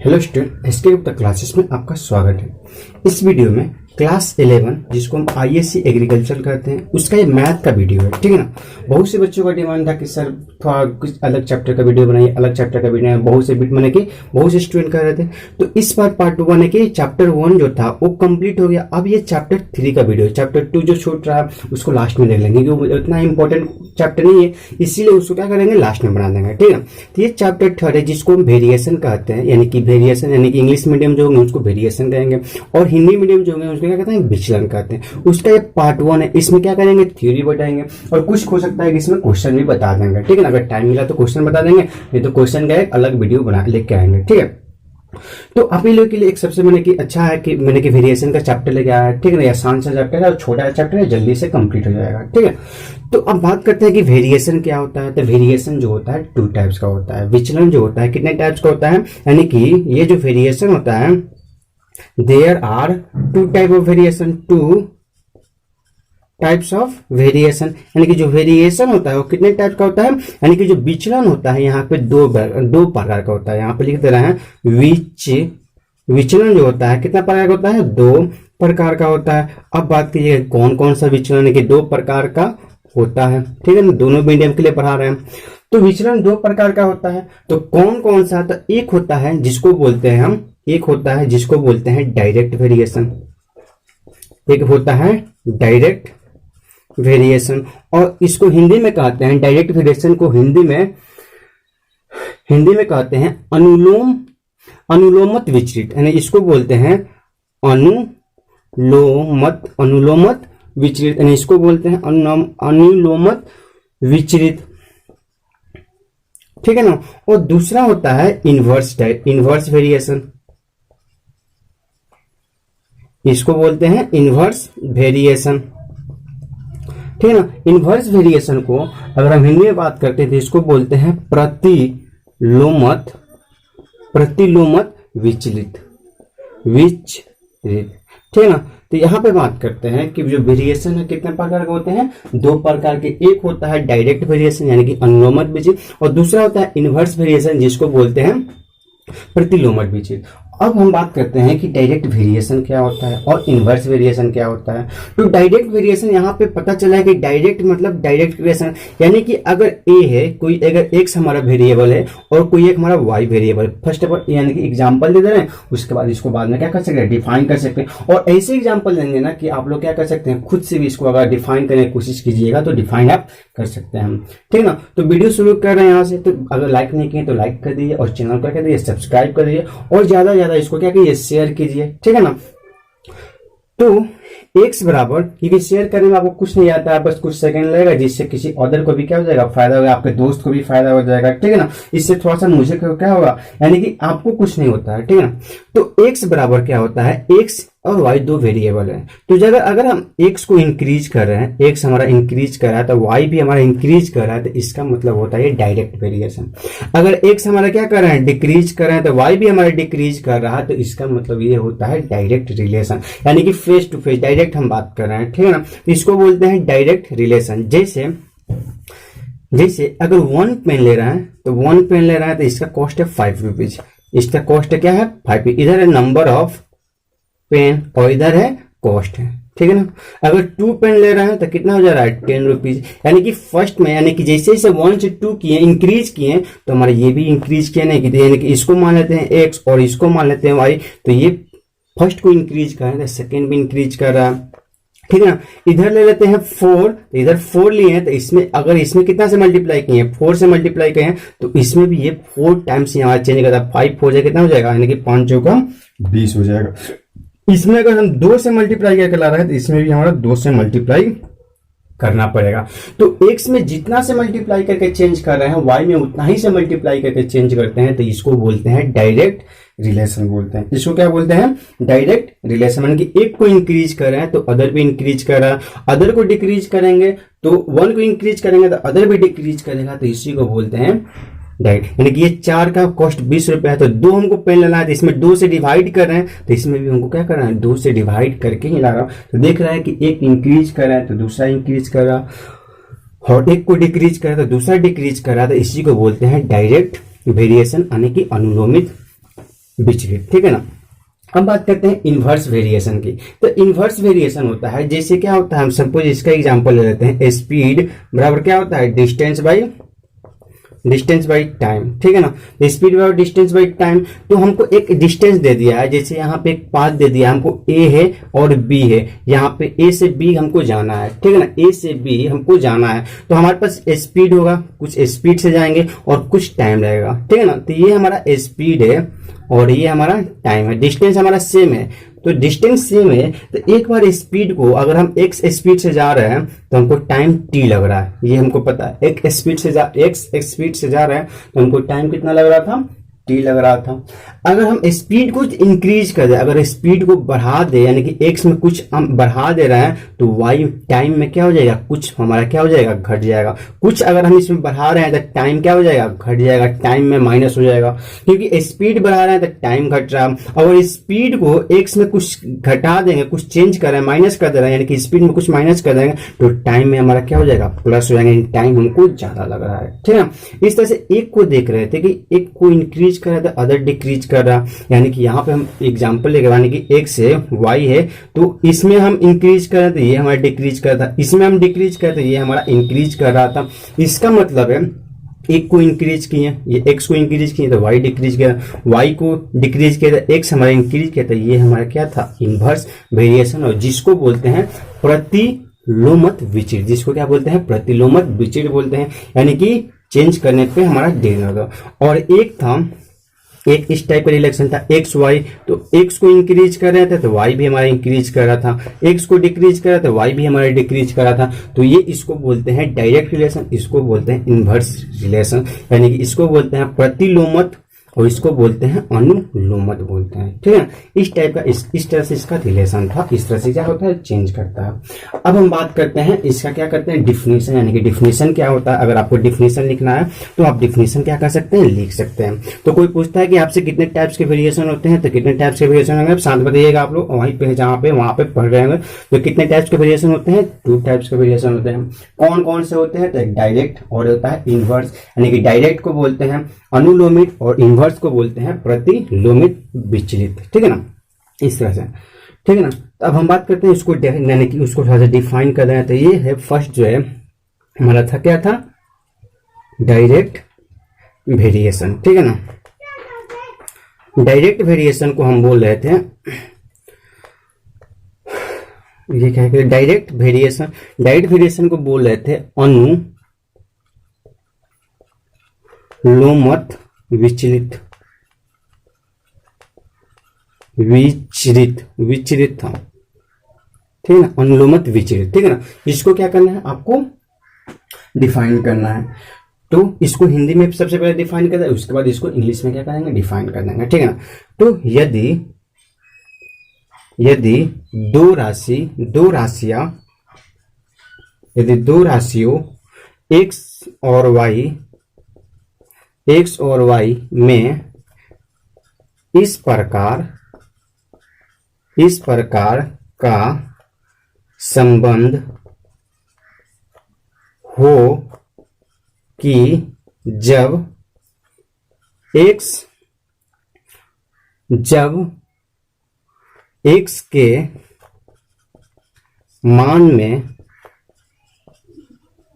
Hello student, SK Gupta classes में आपका स्वागत है। इस वीडियो में क्लास 11 जिसको हम आईएससी एग्रीकल्चर कहते हैं उसका ये मैथ का वीडियो है, ठीक है ना। बहुत से बच्चों का डिमांड था कि सर थोड़ा कुछ अलग चैप्टर का वीडियो बनाइए, अलग चैप्टर का वीडियो। बहुत से मैंने कि बहुत से स्टूडेंट कर रहे थे। तो इस बार पार्ट 1 है कि चैप्टर 1 जो था वो कंप्लीट हो गया। अब ये चैप्टर 3 का वीडियो है। चैप्टर 2 जो छूट रहा है उसको लास्ट में देख लेंगे क्योंकि उतना इंपॉर्टेंट चैप्टर नहीं है, इसीलिए उसको क्या करेंगे लास्ट में बना देंगे, ठीक है। तो ये चैप्टर 3 है जिसको हम वेरिएशन कहते हैं, यानी कि वेरिएशन यानी कि इंग्लिश मीडियम जो होंगे उसको वेरिएशन कहेंगे और हिंदी मीडियम जो होंगे उसको क्या कहते हैं विचलन कहते हैं। उसका ये पार्ट 1 है। इसमें क्या करेंगे थ्योरी बताएंगे और कुछ हो सकता है कि इसमें क्वेश्चन भी बता देंगे, ठीक है ना। अगर टाइम मिला तो क्वेश्चन बता देंगे, नहीं तो क्वेश्चन का एक अलग वीडियो बना लेके आएंगे, ठीक है। तो आप ही लोग के लिए एक सबसे मैंने कि अच्छा है कि मैंने कि वेरिएशन का चैप्टर लेके आया है, ठीक है ना। आसान सा चैप्टर है और छोटा चैप्टर है, जल्दी से कंप्लीट हो जाएगा, ठीक है। तो अब बात करते हैं कि वेरिएशन क्या होता है। तो वेरिएशन जो होता है 2 टाइप्स का होता है। विचलन जो होता है कितने टाइप्स का होता है, यानी कि ये जो वेरिएशन होता है there are 2 type of variation, 2 types of variation. यानी कि जो वेरिएशन होता है वो कितने टाइप का होता है, यानी कि जो विचलन होता है यहाँ पे दो प्रकार का होता है। यहाँ पे लिख दे रहे हैं विचलन जो होता है कितना प्रकार का होता है, 2 प्रकार का होता है। अब बात कीजिए कौन कौन सा विचलन है कि 2 प्रकार का होता है, ठीक है ना। दोनों मीडियम के लिए पढ़ा रहे हैं। तो विचलन 2 प्रकार का होता है। तो कौन कौन सा, तो एक होता है जिसको बोलते हैं हम, एक होता है जिसको बोलते हैं डायरेक्ट वेरिएशन, एक होता है डायरेक्ट वेरिएशन और इसको हिंदी में कहते हैं, डायरेक्ट वेरिएशन को हिंदी में कहते हैं अनुलोमत विचलित, यानी इसको बोलते हैं अनुलोमत विचलित, यानी इसको बोलते हैं अनुलोमत विचलित, ठीक है ना। और दूसरा होता है इनवर्स वेरिएशन, इसको बोलते हैं इनवर्स वेरिएशन, ठीक है ना। इनवर्स वेरिएशन को अगर हम हिंदी में बात करते हैं तो इसको बोलते हैं प्रतिलोमत विचलित, ठीक है ना। तो यहाँ पे बात करते हैं कि जो वेरिएशन है कितने प्रकार के होते हैं, 2 प्रकार के। एक होता है डायरेक्ट वेरिएशन यानी कि अनुलोमत विचलित और दूसरा होता है इनवर्स वेरिएशन जिसको बोलते हैं प्रतिलोमत विचलित। अब हम बात करते हैं कि डायरेक्ट वेरिएशन क्या होता है और इनवर्स वेरिएशन क्या होता है। तो डायरेक्ट वेरिएशन यहाँ पे पता चला है कि डायरेक्ट मतलब डायरेक्ट वेरिएशन यानी कि अगर ए है कोई, अगर एक्स हमारा वेरिएबल है और कोई एक हमारा Y variable, first of all यानी कि एग्जांपल दे दे रहे हैं, उसके बाद इसको बाद में क्या कर सकते हैं डिफाइन कर सकते हैं। और ऐसे एग्जाम्पल देंगे ना कि आप लोग क्या कर सकते हैं खुद से भी इसको अगर डिफाइन करने की कोशिश कीजिएगा तो डिफाइन आप कर सकते हैं, ठीक है ना। तो वीडियो शुरू कर रहे हैं यहाँ से। तो अगर लाइक नहीं किए तो लाइक कर दीजिए और चैनल को कर दीजिए सब्सक्राइब कर दीजिए और ज्यादा इसको क्या कीजिए शेयर कीजिए, ठीक है ना। तो x बराबर, क्योंकि शेयर करने में आपको कुछ नहीं आता है, बस कुछ सेकंड लगेगा जिससे किसी अदर को भी क्या हो जाएगा फायदा होगा, आपके दोस्त को भी फायदा हो जाएगा, ठीक है ना। इससे थोड़ा सा मुझे क्या होगा, यानी कि आपको कुछ नहीं होता है, ठीक है ना। तो x बराबर क्या होता है, x और y 2 वेरिएबल है। तो अगर हम x को इंक्रीज कर रहे हैं, x हमारा इंक्रीज कर रहा है तो y भी हमारा इंक्रीज कर रहा है, तो इसका मतलब होता है डायरेक्ट वेरिएशन। अगर x हमारा क्या कर रहे हैं डिक्रीज कर रहे हैं तो y भी हमारा डिक्रीज कर रहा है, तो इसका मतलब ये होता है डायरेक्ट रिलेशन, यानी कि फेस टू फेस डायरेक्ट हम बात कर रहे हैं, ठीक है ना। इसको बोलते हैं डायरेक्ट रिलेशन। जैसे अगर 1 पेन ले रहा है तो 1 पेन ले रहा है तो इसका कॉस्ट है 5 रुपीज, इसका कॉस्ट क्या है 5। इधर है नंबर ऑफ पेन और इधर है कॉस्ट है, ठीक है ना। अगर 2 पेन ले रहे हैं तो कितना हो जा रहा है 10 रुपीज, यानी कि फर्स्ट में यानी कि जैसे जैसे 1 से 2 किए इंक्रीज किए तो हमारे ये भी इंक्रीज किए नहीं किए, यानी कि इसको मान लेते हैं x और इसको मान लेते हैं y। तो ये फर्स्ट को इंक्रीज कर रहा है, सेकेंड भी इंक्रीज कर रहा है, ठीक है ना। इधर ले लेते हैं 4, तो इधर 4 लिए हैं तो इसमें अगर इसमें कितना से मल्टीप्लाई किए हैं 4 से मल्टीप्लाई किए हैं तो इसमें भी ये 4 टाइम्स यहाँ चेंज करता है। 5 4 कितना हो जाएगा, यानी कि 5 चौका 20 हो जाएगा। इसमें अगर हम 2 से मल्टीप्लाई करके ला रहे हैं तो इसमें भी हमारा 2 से मल्टीप्लाई करना पड़ेगा। तो x में जितना से मल्टीप्लाई करके चेंज कर रहे हैं y में उतना ही से मल्टीप्लाई करके चेंज करते हैं, तो इसको बोलते हैं डायरेक्ट रिलेशन बोलते हैं। इसको क्या बोलते हैं डायरेक्ट रिलेशन, यानी कि एक को इंक्रीज कर रहे हैं तो अदर भी इंक्रीज कर रहा है, अदर को डिक्रीज करेंगे तो 1 को इंक्रीज करेंगे तो अदर भी डिक्रीज करेगा, तो इसी को बोलते हैं डायरेक्ट। यानी कि ये 4 का कॉस्ट 20 रुपए है तो 2 हमको पेन लेना है तो इसमें 2 से डिवाइड कर रहे हैं, तो इसमें भी हमको क्या करना है 2 से डिवाइड करके ही ला रहा हूं। तो देख रहा है कि एक इंक्रीज कर रहा है तो दूसरा इंक्रीज कर रहा, और एक को डिक्रीज कर रहा है तो दूसरा डिक्रीज कर रहा है, तो इसी को बोलते हैं डायरेक्ट वेरिएशन, यानी कि अनुलोमित विचलित, ठीक है ना। अब बात करते हैं इनवर्स वेरिएशन की। तो इनवर्स वेरिएशन होता है, जैसे क्या होता है, हम सपोज इसका एग्जांपल ले लेते हैं, स्पीड बराबर क्या होता है, डिस्टेंस बाई टाइम, ठीक है ना। स्पीड बराबर डिस्टेंस बाई टाइम। तो हमको एक डिस्टेंस दे दिया है, जैसे यहाँ पे एक पाथ दे दिया, हमको ए है और बी है, यहाँ पे ए से बी हमको जाना है, ठीक है ना, ए से बी हमको जाना है। तो हमारे पास स्पीड होगा, कुछ स्पीड से जाएंगे और कुछ टाइम लगेगा, ठीक है ना। तो ये हमारा स्पीड है और ये हमारा टाइम है, डिस्टेंस हमारा सेम है। तो डिस्टेंस सेम है, तो एक बार स्पीड को अगर हम एक्स स्पीड से जा रहे हैं तो हमको टाइम टी लग रहा है, ये हमको पता है। एक्स स्पीड से जा रहे हैं तो हमको टाइम कितना लग रहा था, टी लग रहा था। अगर हम स्पीड को इंक्रीज कर दे, अगर स्पीड को बढ़ा दे, यानी कि एक्स में कुछ हम बढ़ा दे रहे हैं, तो वाई टाइम में क्या हो जाएगा, कुछ हमारा क्या हो जाएगा, घट जाएगा। कुछ अगर हम इसमें बढ़ा रहे हैं तो टाइम क्या हो जाएगा, घट जाएगा, टाइम में माइनस हो जाएगा, क्योंकि स्पीड बढ़ा रहे हैं तो टाइम घट रहा है। और स्पीड को एक्स में कुछ घटा देंगे, कुछ चेंज कर रहे हैं, माइनस कर दे रहे हैं, यानी कि स्पीड में कुछ माइनस कर देंगे, तो टाइम में हमारा क्या हो जाएगा, प्लस हो जाएगा, टाइम हमको ज्यादा लग रहा है, ठीक है ना। इस तरह से एक को देख रहे थे कि एक को इंक्रीज कर रहा था, अदर डिक्रीज कर रहा, यानी कि यहाँ पे हम एग्जांपल लेके, यानी कि एक्स है वाई है, तो इसमें हम इंक्रीज कर रहे थे, ये हमारा डिक्रीज कर रहा था, इसमें हम डिक्रीज कर रहे थे, ये हमारा इंक्रीज कर रहा था। इसका मतलब है एक को इंक्रीज किए, ये एक्स को इंक्रीज किए तो वाई डिक्रीज किया, वाई को डिक्रीज किया तो एक्स हमारा इंक्रीज किया, तो ये हमारा क्या था, इनवर्स वेरिएशन, और जिसको बोलते हैं प्रतिलोमत विचलित, जिसको क्या बोलते हैं, प्रतिलोमत विचलित बोलते हैं, यानी कि चेंज करने पे हमारा डेन होगा। और एक था, एक इस टाइप का रिलेशन था एक्स वाई, तो एक्स को इंक्रीज कर रहे थे तो वाई भी हमारा इंक्रीज कर रहा था, एक्स को डिक्रीज कर रहा था वाई भी हमारा डिक्रीज कर रहा था। तो ये इसको बोलते हैं डायरेक्ट रिलेशन, इसको बोलते हैं इनवर्स रिलेशन, यानी कि इसको बोलते हैं प्रतिलोमत और इसको बोलते हैं अनुलोमत बोलते हैं, ठीक है। इस टाइप का इस तरह से इसका रिलेशन था, इस तरह से क्या होता है, चेंज करता है। अब हम बात करते हैं इसका क्या करते हैं, डिफिनेशन, यानी कि डिफिनेशन क्या होता है। अगर आपको डिफिनेशन लिखना है तो आप डिफिनेशन क्या कर सकते हैं, लिख सकते हैं। तो कोई पूछता है कि आपसे कितने टाइप्स के वेरिएशन होते हैं, तो कितने टाइप्स के वेरिएशन होंगे, साथ बताइएगा आप लोग वहीं पे जहाँ पे वहां पे पढ़ रहे होंगे। तो कितने टाइप्स के वेरिएशन होते हैं, 2 टाइप्स के वेरिएशन होते हैं। कौन कौन से होते हैं, तो एक डायरेक्ट और होता है इनवर्स, यानी कि डायरेक्ट को बोलते हैं अनुलोमित और इनवर्स को बोलते हैं प्रतिलोमित विचलित, ठीक है ना, इस तरह से, ठीक है ना। तो अब हम बात करते हैं इसको, यानी कि उसको थोड़ा सा डिफाइन कर रहे हैं। तो ये है फर्स्ट जो है हमारा था, क्या था, डायरेक्ट वेरिएशन, ठीक है ना। डायरेक्ट वेरिएशन को हम बोल रहे थे, ये क्या है, डायरेक्ट वेरिएशन को बोल रहे थे अनुलोमत विचलित था, ठीक है ना, अनुलोमत विचलित, ठीक है ना। इसको क्या करना है, आपको डिफाइन करना है। तो इसको हिंदी में सबसे पहले डिफाइन करना है, उसके बाद इसको इंग्लिश में क्या करेंगे, डिफाइन कर देंगे, ठीक है ना। तो यदि दो राशियों एक्स और वाई में इस प्रकार का संबंध हो कि जब एक्स के मान में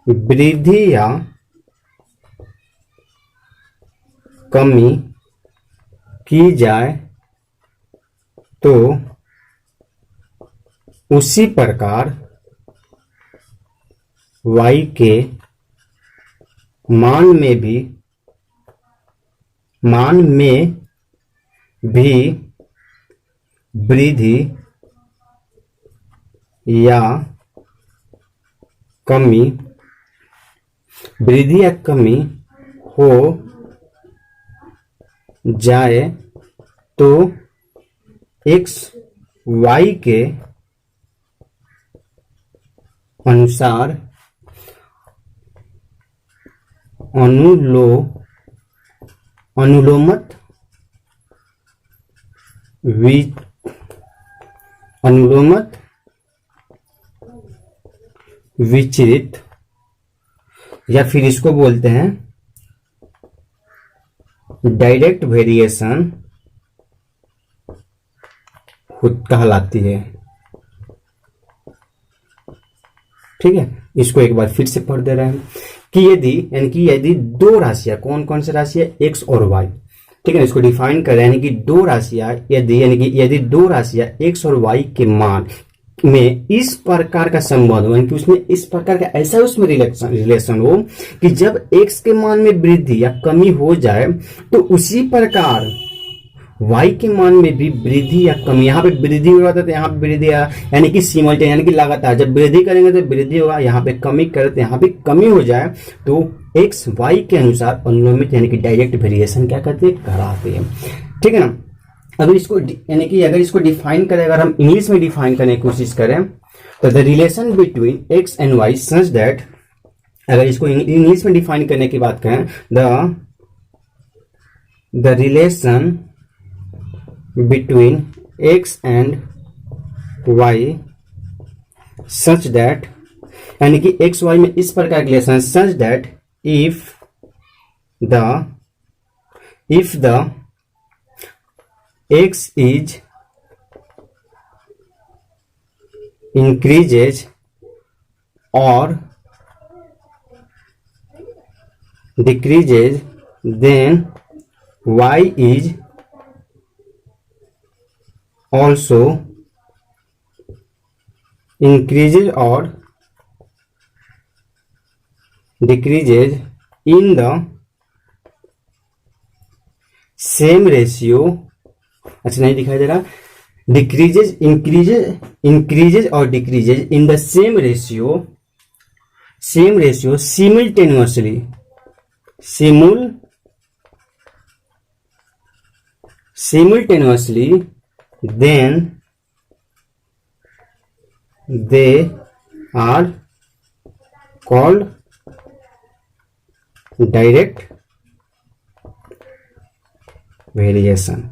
वृद्धि या कमी की जाए तो उसी प्रकार y के मान में भी वृद्धि या कमी हो जाए तो x y के अनुसार अनुलोमत विचलित, या फिर इसको बोलते हैं डायरेक्ट वेरिएशन कहलाती है। ठीक है, इसको एक बार फिर से पढ़ दे रहे हैं कि यदि दो राशियां, कौन कौन सी राशि है, एक्स और वाई, ठीक है, इसको डिफाइन कर रहे हैं कि दो राशियां यदि दो राशियां एक्स और वाई के मान में इस प्रकार का संबंध हो, कि उसमें इस प्रकार का ऐसा उसमें रिलेशन हो कि जब एक्स के मान में वृद्धि या कमी हो जाए तो उसी प्रकार y के मान में भी वृद्धि या कमी, यहाँ पे वृद्धि हो रहा था तो यहाँ पे वृद्धि, यानी कि सिमल्टेन, यानी कि लगातार जब वृद्धि करेंगे तो वृद्धि होगा, यहाँ पे कमी करें तो यहाँ पे कमी हो जाए तो x y के अनुसार अनुलोमित यानी कि डायरेक्ट वेरिएशन क्या कहते हैं, कहलाते हैं। ठीक है ना। अगर इसको डिफाइन करें, अगर हम इंग्लिश में डिफाइन करने की कोशिश करें तो the relation between X and Y such that, अगर इसको इंग्लिश में डिफाइन करने की बात करें, the relation between x and y such that, यानी कि x y में इस प्रकार की relation such that if the x is increases or decreases then y is also increases or decreases in the same ratio, अच्छा नहीं दिखाई दे रहा, increases or decreases in the same ratio simultaneously then they are called direct variation.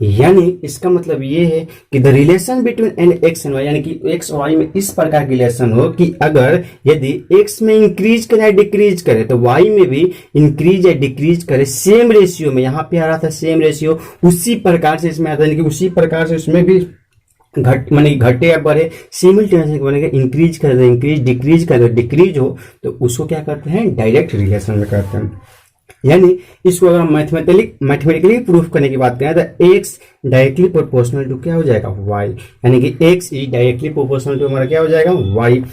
यानी इसका मतलब ये है कि the relation between n X and Y, यानी कि एक्स और वाई में इस प्रकार की रिलेशन हो कि अगर यदि एक्स में इंक्रीज करे या डिक्रीज करे तो वाई में भी इंक्रीज या डिक्रीज करे सेम रेशियो में, यहाँ पे आ रहा था सेम रेशियो, उसी प्रकार से इसमें आता है कि उसी प्रकार से उसमें भी घटे या बढ़े सिमिलटेनियसली बनेगा, इंक्रीज करे इंक्रीज, डिक्रीज करे डिक्रीज हो तो उसको क्या करते हैं, डायरेक्ट रिलेशन में करते हैं। यानी इसको अगर हम मैथमेटिकली प्रूफ करने की बात करें तो x डायरेक्टली प्रोपोर्शनल टू क्या हो जाएगा, y, यानी कि x is directly proportional to हमारा क्या हो जाएगा, y।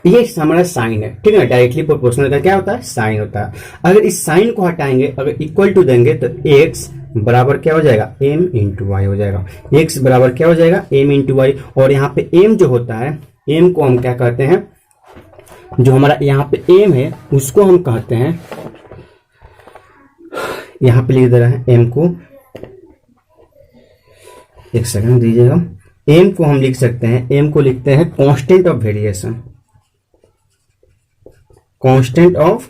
ये हमारा साइन है, ठीक है, डायरेक्टली प्रोपोर्शनल का क्या होता है, साइन होता है। अगर इस साइन को हटाएंगे, अगर इक्वल टू देंगे तो x बराबर क्या हो जाएगा, m इंटू वाई हो जाएगा। x बराबर क्या हो जाएगा, m इंटू वाई। और यहाँ पे m जो होता है, m को हम क्या कहते हैं, जो हमारा यहाँ पे m है उसको हम कहते हैं, यहाँ पे लिख दे रहा है m को, एक सेकंड दीजिएगा, m को हम लिख सकते हैं, m को लिखते हैं constant of variation, constant of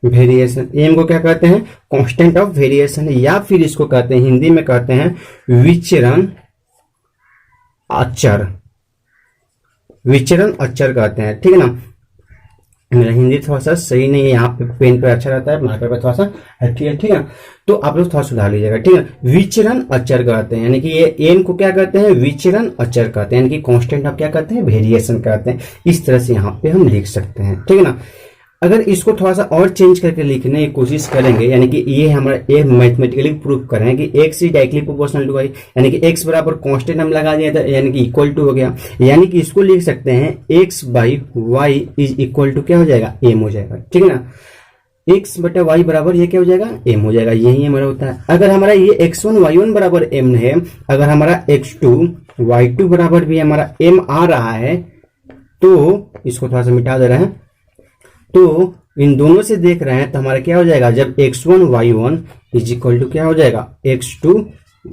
variation. m को क्या कहते हैं, कांस्टेंट ऑफ वेरिएशन, या फिर इसको कहते हैं, हिंदी में कहते हैं विचरण अचर, विचरण अचर कहते हैं, ठीक है ना। मेरा हिंदी थोड़ा सा सही नहीं है, यहाँ पे पेन पे अच्छा रहता है, मार्कर पे थोड़ा सा ठीक है, तो आप लोग थोड़ा सुधार लीजिएगा, ठीक है। विचरण अचर कहते हैं, यानी कि ये एम को क्या कहते हैं, विचरण अचर कहते हैं, यानी कि कांस्टेंट आप क्या कहते हैं, वेरिएशन कहते हैं। इस तरह से यहाँ पे हम लिख सकते हैं, ठीक है ना। अगर इसको थोड़ा सा और चेंज करके लिखने की कोशिश करेंगे, यानी कि ये हमारा एक मैथमेटिकली प्रूफ कर रहे हैं कि x is directly proportional to y, यानी कि x बराबर कांस्टेंट हम लगा दिया था, यानी कि इक्वल टू हो गया, यानी कि इसको लिख सकते हैं x by Y is equal to क्या हो जाएगा, m हो जाएगा, ठीक है ना। x बटा y बराबर ये क्या हो जाएगा, m हो जाएगा, यही हमारा होता है। अगर हमारा ये x1 y1 बराबर m है, अगर हमारा x2 y2 बराबर भी हमारा m आ रहा है, तो इसको थोड़ा सा मिटा दे रहे हैं, तो इन दोनों से देख रहे हैं तो हमारा क्या हो जाएगा, जब x1 y1 is equal to क्या हो जाएगा, x2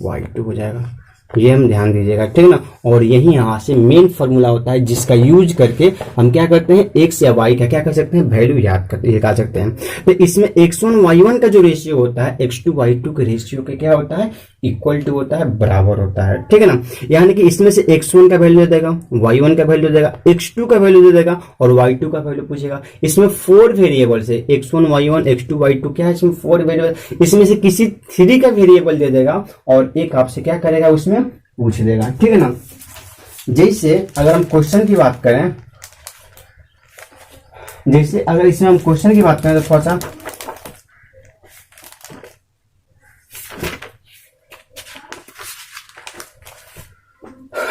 y2 हो जाएगा। ये हम ध्यान दीजिएगा, ठीक है ना। और यही यहाँ से मेन फॉर्मूला होता है जिसका यूज करके हम क्या करते हैं, x या y का क्या कर सकते हैं, वैल्यू याद कर लगा सकते हैं। तो इसमें x1 y1 का जो रेशियो होता है x2 y2 के रेशियो के क्या होता है, इक्वल टू होता है, बराबर होता है, ठीक है ना। यानी कि इसमें से x1 का वैल्यू दे देगा, y1 का वैल्यू देगा, x2 का वैल्यू दे देगा और y2 का वैल्यू पूछेगा। इसमें 4 वेरिएबल्स है, x1 y1 x2 y2, क्या है इसमें 4 वेरिएबल, इसमें से किसी 3 का वेरिएबल दे देगा और एक आपसे क्या करेगा, उसमें पूछ देगा, ठीक है ना। जैसे अगर हम क्वेश्चन की बात करें, जैसे अगर इसमें हम क्वेश्चन की बात करें तो थोड़ा सा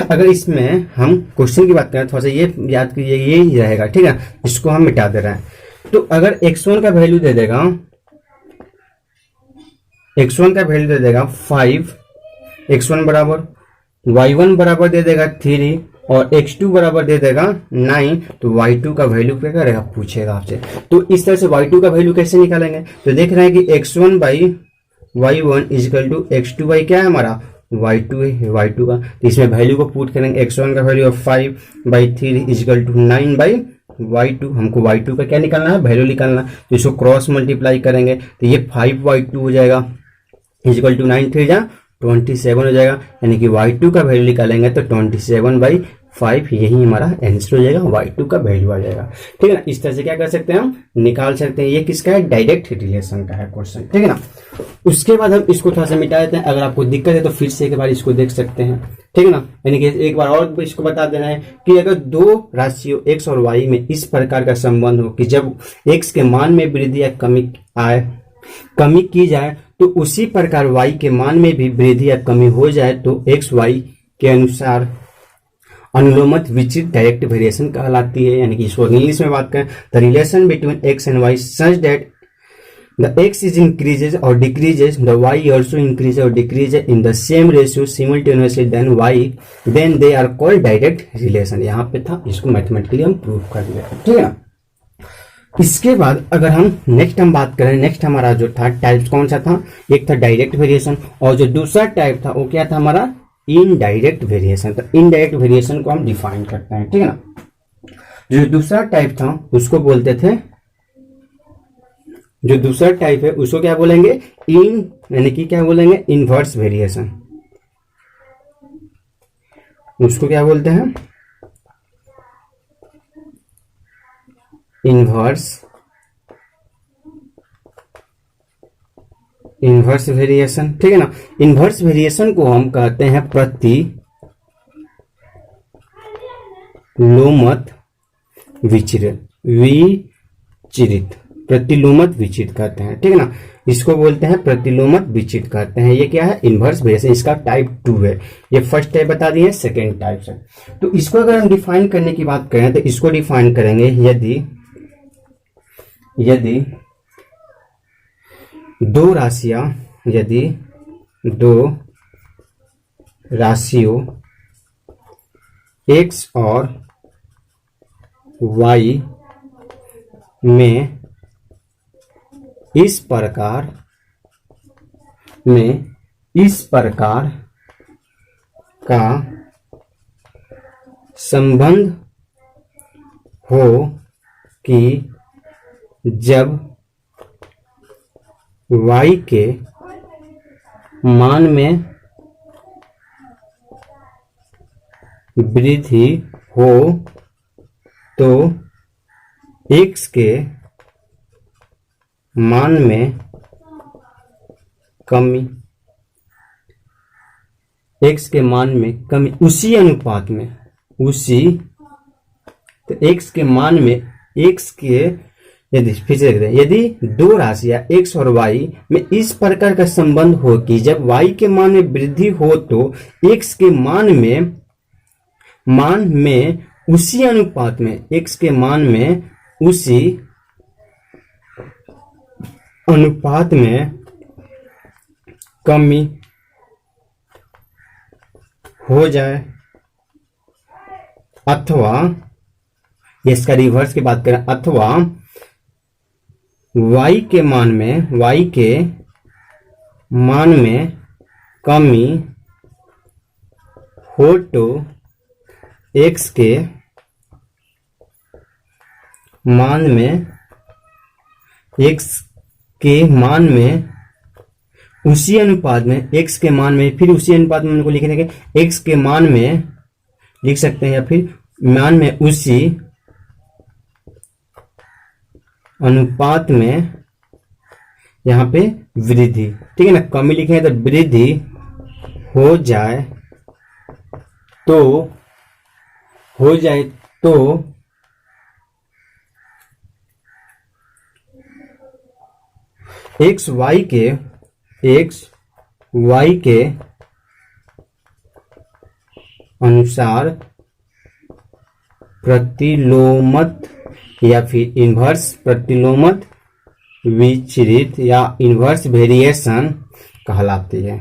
अगर इसमें हम क्वेश्चन की बात करें थोड़ा सा ये याद कीजिए, ये ही रहेगा, ठीक है। इसको हम मिटा दे रहे हैं। तो अगर x1 का वैल्यू दे देगा, x1 का वैल्यू दे देगा 5, x1 बराबर, y1 बराबर दे देगा 3 और x2 बराबर दे देगा 9, तो y2 का वैल्यू क्या करेगा, पूछेगा आपसे। तो इस तरह से y2 का वैल्यू कैसे निकालेंगे, तो देख रहे हैं कि x1 by y1 is equal to x2 by क्या है हमारा, y2 है, y2 का। तो इसमें वैल्यू को पुट करेंगे, x1 का वैल्यू 5/3 इजिकल टू 9/y2। हमको y2 का क्या निकालना है, वैल्यू निकालना है। तो इसको क्रॉस मल्टीप्लाई करेंगे तो ये 5y2 हो जाएगा इजिकल टू 9 3 जा 27 हो जाएगा, यानी कि y2 का वैल्यू निकालेंगे तो 27/5 यही हमारा आंसर हो जाएगा, y2 का वैल्यू आ जाएगा, ठीक है ना। इस तरह से क्या कर सकते हैं, हम निकाल सकते हैं। ये किसका है, डायरेक्ट रिलेशन का है क्वेश्चन, ठीक है ना। उसके बाद हम इसको थोड़ा सा मिटा देते हैं। अगर आपको दिक्कत है तो फिर से एक बार इसको देख सकते हैं, ठीक है ना। यानी कि एक बार और इसको बता देना है कि अगर दो राशियों x और y में इस प्रकार का संबंध हो कि जब x के मान में वृद्धि या कमी की जाए तो उसी प्रकार y के मान में भी वृद्धि या कमी हो जाए तो x y के अनुसार अनुलोमत विचित्र डायरेक्ट वेरिएशन कहलाती है। यानी कि इसको इंग्लिश में बात करें, the relation between x and y such that the x is increases or decreases, the y also increases or decreases in the same ratio simultaneously than y, then they are called direct relation। यहाँ पे था, इसको mathematically हम prove कर दिया, ठीक है ना। इसके बाद अगर हम नेक्स्ट हम बात करें, नेक्स्ट हमारा जो था टाइप्स कौन सा था, एक था डायरेक्ट वेरिएशन और जो दूसरा टाइप था वो क्या था हमारा, इनडायरेक्ट वेरिएशन। तो इनडायरेक्ट वेरिएशन को हम डिफाइन करते हैं, ठीक है ना। जो दूसरा टाइप था उसको बोलते थे, जो दूसरा टाइप है उसको क्या बोलेंगे, यानी कि क्या बोलेंगे, इनवर्स वेरिएशन। उसको क्या बोलते हैं, इनवर्स वेरिएशन, ठीक है ना। इनवर्स वेरिएशन को हम कहते हैं प्रतिलोमत विचित्र कहते हैं, ठीक है ना। इसको बोलते हैं प्रतिलोमत विचित्र कहते हैं। ये क्या है, इनवर्स वेरिएशन। इसका टाइप 2 है। ये फर्स्ट टाइप बता दिए, सेकेंड टाइप है। तो इसको अगर हम डिफाइन करने की बात करें तो इसको डिफाइन करेंगे, यदि दो राशियों x और y में इस प्रकार का संबंध हो कि जब y के मान में वृद्धि हो तो x के मान में कमी, x के मान में कमी उसी अनुपात में, तो x के मान में यदि दो राशियां x और y में इस प्रकार का संबंध हो कि जब y के मान में वृद्धि हो तो x के मान में उसी अनुपात में, x के मान में उसी अनुपात में कमी हो जाए, अथवा इसका रिवर्स की बात करें, अथवा y के मान में कमी हो तो x के मान में उसी अनुपात में, x के मान में, फिर उसी अनुपात में उनको लिख देंगे, x के मान में लिख सकते हैं या फिर मान में उसी अनुपात में यहाँ पे वृद्धि, ठीक है ना। कमी लिखेंगे तो वृद्धि हो जाए तो हो जाए तो एक्स वाई के अनुसार प्रतिलोमत या फिर इन्वर्स प्रतिलोमत विचरित या इन्वर्स वेरिएशन कहलाती है।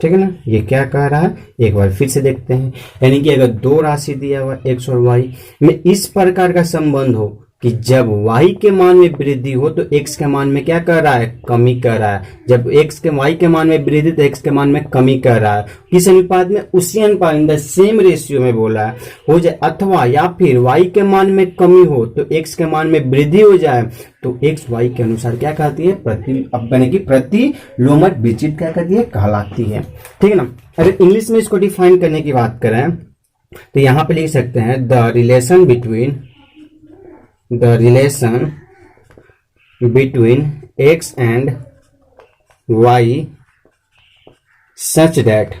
ठीक है ना, ये क्या कह रहा है एक बार फिर से देखते हैं। यानी कि अगर दो राशि दिया हुआ एक्स और वाई में इस प्रकार का संबंध हो कि जब y के मान में वृद्धि हो तो x के मान में क्या कर रहा है, कमी कर रहा है। जब x के y के मान में वृद्धि तो x के मान में कमी कर रहा है। किस अनुपात में, उसी अनुपात इन द सेम रेशियो में बोला है हो जाए, अथवा या फिर y के मान में कमी हो तो x के मान में वृद्धि हो जाए तो x y के अनुसार क्या कहती है, प्रतिलोमत विचरित क्या कहती है, कहलाती है। ठीक है ना। अगर इंग्लिश में इसको डिफाइन करने की बात करें तो यहां पे लिख सकते हैं the relation between x and y such that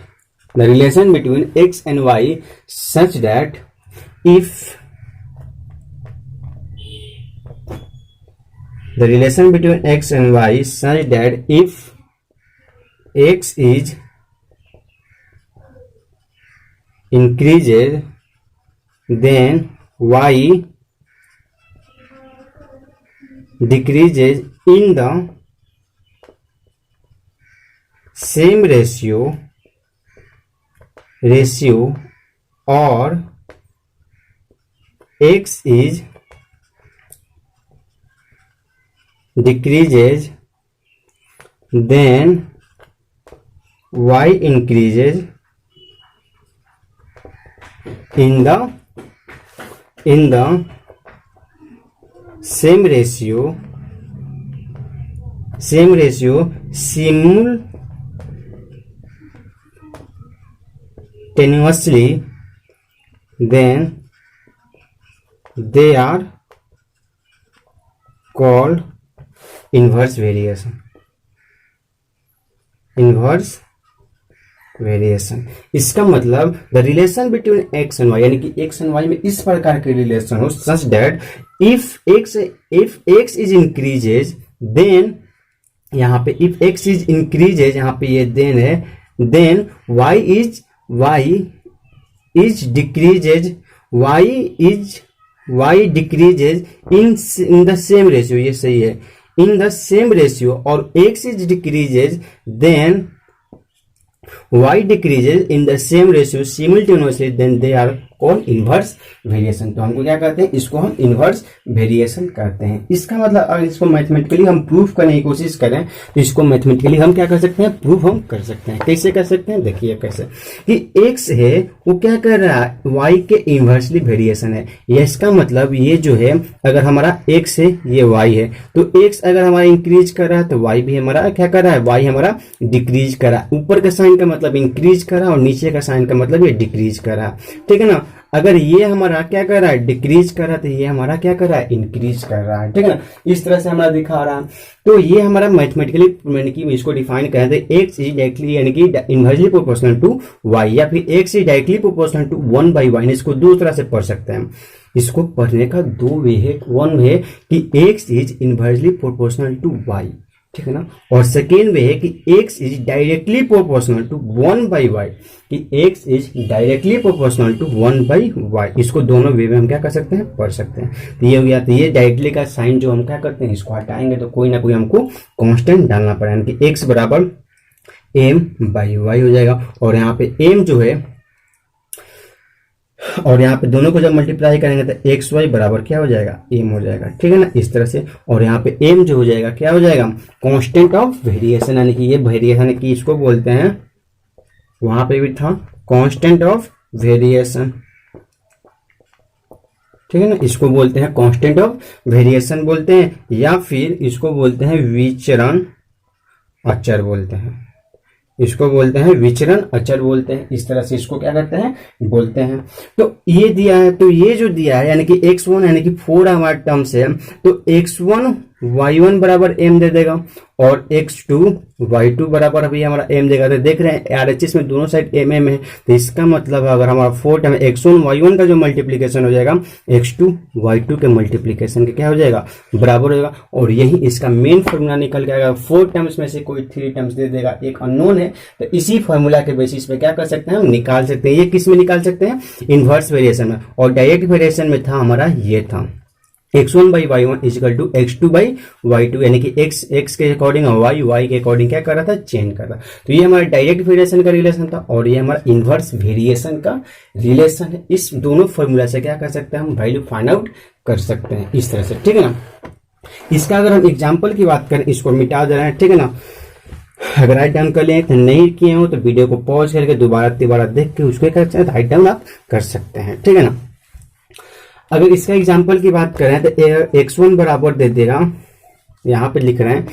the relation between x and y such that if the relation between x and y such that if x is increases then y decreases in the same ratio or x is decreases then y increases in the same ratio simultaneously then they are called inverse variation। इसका मतलब the relation between X and Y, यानी कि x and Y में इस प्रकार के relation हो such that if X is increases then, यहाँ पे इफ एक्स इज इंक्रीजेज, यहाँ पे ये देन है, then Y is decreases in the same ratio, ये सही है, इन द सेम रेशियो, और X is decreases then y decreases in the same ratio simultaneously then they are called inverse variation। तो हमको क्या कहते हैं, इसको हम इनवर्स वेरिएशन कहते हैं। इसका मतलब अगर इसको मैथमेटिकली हम प्रूफ करने की कोशिश करें तो इसको मैथमेटिकली हम क्या कर सकते हैं, प्रूफ हम कर सकते हैं। कैसे कर सकते हैं, देखिए कैसे कि x है वो क्या कर रहा है, y के इनवर्सली वेरिएशन है। ये इसका मतलब ये जो है अगर हमारा x है ये y है तो x अगर हमारा इंक्रीज कर रहा है तो y भी हमारा क्या कर रहा है, y हमारा डिक्रीज कर रहा है। ऊपर का साइन का मतलब इंक्रीज कर रहा है और नीचे का साइन का मतलब ये डिक्रीज कर रहा है। ठीक है ना। अगर ये हमारा क्या कर रहा है, डिक्रीज कर रहा है, तो ये हमारा क्या कर रहा है, इंक्रीज कर रहा है। ठीक है ना, इस तरह से हमारा दिखा रहा है। तो ये हमारा मैथमेटिकली यानी कि इसको डिफाइन करें तो एक्स इज डायरेक्टली यानी कि इनवर्सली प्रोपोर्शनल टू वाई, या फिर X is directly proportional to 1/y। इसको दो तरह से पढ़ सकते हैं। इसको पढ़ने का दो वे है, वन है कि X is inversely proportional to Y, ठीक है ना, और सेकेंड वे है कि x is directly proportional to 1/y, कि x is directly proportional to 1/y। इसको दोनों वे में हम क्या कर सकते हैं, पढ़ सकते हैं। तो ये हो गया। तो ये डायरेक्टली का साइन जो हम क्या करते हैं, इसको हटाएंगे तो कोई ना कोई हमको कांस्टेंट डालना पड़ेगा, यानी कि x बराबर m/y हो जाएगा। और यहाँ पे m जो है, और यहाँ पे दोनों को जब मल्टीप्लाई करेंगे तो एक्स वाई बराबर क्या हो जाएगा, एम हो जाएगा। ठीक है ना, इस तरह से। और यहाँ पे एम जो हो जाएगा क्या हो जाएगा, कांस्टेंट ऑफ वेरिएशन, यानी कि ये वेरिएशन की इसको बोलते हैं, वहां पे भी था कांस्टेंट ऑफ वेरिएशन। ठीक है ना, इसको बोलते हैं कांस्टेंट ऑफ वेरिएशन बोलते हैं, या फिर इसको बोलते हैं विचरण अचर बोलते हैं, इसको बोलते हैं विचरण अचर बोलते हैं। इस तरह से इसको क्या करते हैं, बोलते हैं। तो ये दिया है, तो ये जो दिया है यानी कि x1 यानी कि 4 हमारे टर्म्स है, तो x1 y1 बराबर m दे देगा और x2 y2 बराबर अभी हमारा m देगा। तो देख रहे हैं RHS में दोनों साइड mm है, तो इसका मतलब अगर हमारा 4 टाइम x1 y1 का जो मल्टीप्लीकेशन हो जाएगा x2 y2 के मल्टीप्लीकेशन के क्या हो जाएगा, बराबर होगा। और यही इसका मेन फॉर्मूला निकल के आएगा। 4 टर्म्स में से कोई 3 टर्म्स दे देगा, एक अननोन है, तो इसी फॉर्मूला के बेसिस पे क्या कर सकते हैं, हम निकाल सकते हैं। ये किस में निकाल सकते हैं, इनवर्स वेरिएशन में। और डायरेक्ट वेरिएशन में था हमारा ये था x1 by y1 is equal to x2 by y2, यानी कि x के अकॉर्डिंग और y के अकॉर्डिंग क्या कर रहा था, चेंज कर रहा। तो ये हमारा डायरेक्ट वेरिएशन का रिलेशन था और ये हमारा इनवर्स वेरिएशन का रिलेशन है। इस दोनों फॉर्मूला से क्या कर सकते हैं, हम वैल्यू फाइंड आउट कर सकते हैं इस तरह से, ठीक है ना। इसका अगर हम एग्जाम्पल की बात करें, इसको मिटा दे रहे हैं, ठीक है ना। अगर राइट डाउन कर लिए तो नहीं किए हो तो वीडियो को पॉज करके दोबारा देख के उसको क्या करते हैं, राइट डाउन आप कर सकते हैं, ठीक है ना। अगर इसका एग्जाम्पल की बात करें तो x1 बराबर दे देगा, यहाँ पे लिख रहे हैं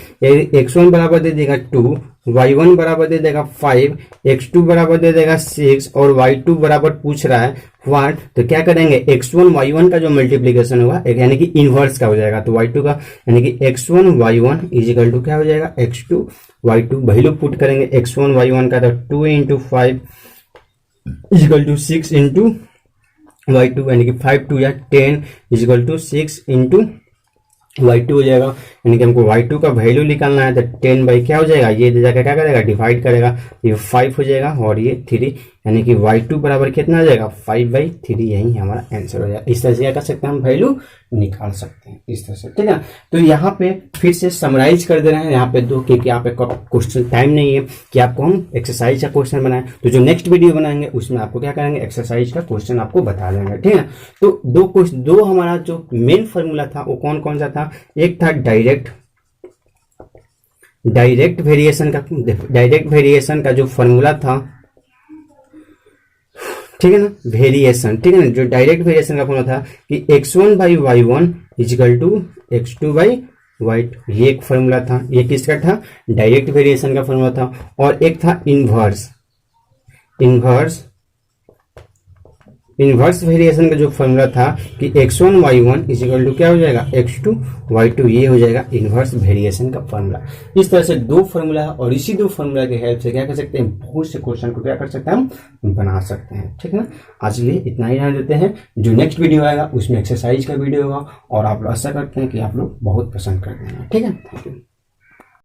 x1 बराबर दे देगा 2, y1 बराबर दे देगा 5, x2 बराबर दे देगा 6 और y2 बराबर पूछ रहा है 1। तो क्या करेंगे, x1 y1 का जो मल्टीप्लीकेशन होगा यानी कि इनवर्स का हो जाएगा, तो y2 का यानी कि x1 y1 इजिकल टू क्या हो जाएगा, x2 y2। वैल्यू पुट करेंगे x1 y1 का, तो 2 into 5 is equal to 6 into y2 यानी कि 5 2 या 10 इजिकल टू 6 इंटू y2 हो जाएगा। यानी कि हमको y2 का वैल्यू निकालना है, तो 10 बाई क्या हो जाएगा, ये जाकर क्या करेगा, डिवाइड करेगा, ये 5 हो जाएगा और ये 3, यानी कि y2 बराबर कितना आ जाएगा, 5/3। यही हमारा आंसर हो जाएगा। इस तरह से क्या कर सकते हैं, हम वैल्यू निकाल सकते हैं इस तरह से, ठीक है। तो यहाँ पे फिर से समराइज कर दे रहे हैं यहाँ पे दो, क्योंकि यहाँ पे क्वेश्चन टाइम नहीं है कि आपको हम एक्सरसाइज का क्वेश्चन बनाएं। तो जो नेक्स्ट वीडियो बनाएंगे उसमें आपको क्या करेंगे, एक्सरसाइज का क्वेश्चन आपको बता देंगे, ठीक है। तो दो हमारा जो मेन फॉर्मूला था वो कौन कौन सा था, एक था डायरेक्ट वेरिएशन का जो फॉर्मूला था, ठीक है ना, वेरिएशन, ठीक है ना। जो डायरेक्ट वेरिएशन का फॉर्मूला था कि x1 by y1 is equal to x2 by y2, ये एक फॉर्मूला था। ये किसका था, डायरेक्ट वेरिएशन का फॉर्मूला था। और एक था इनवर्स वेरिएशन का जो फॉर्मूला था कि x1 y1 इजिकल टू क्या हो जाएगा, x2 y2, ये हो जाएगा इनवर्स वेरिएशन का फॉर्मूला। इस तरह से दो फॉर्मूला है और इसी दो फॉर्मूला की हेल्प से क्या कर सकते हैं, बहुत से क्वेश्चन को क्या कर सकते हैं, हम बना सकते हैं, ठीक है ना। आज लिए इतना ही ध्यान देते हैं। जो नेक्स्ट वीडियो आएगा उसमें एक्सरसाइज का वीडियो होगा और आप लोग आशा करते हैं कि आप लोग बहुत पसंद करते हैं, ठीक है। Thank you.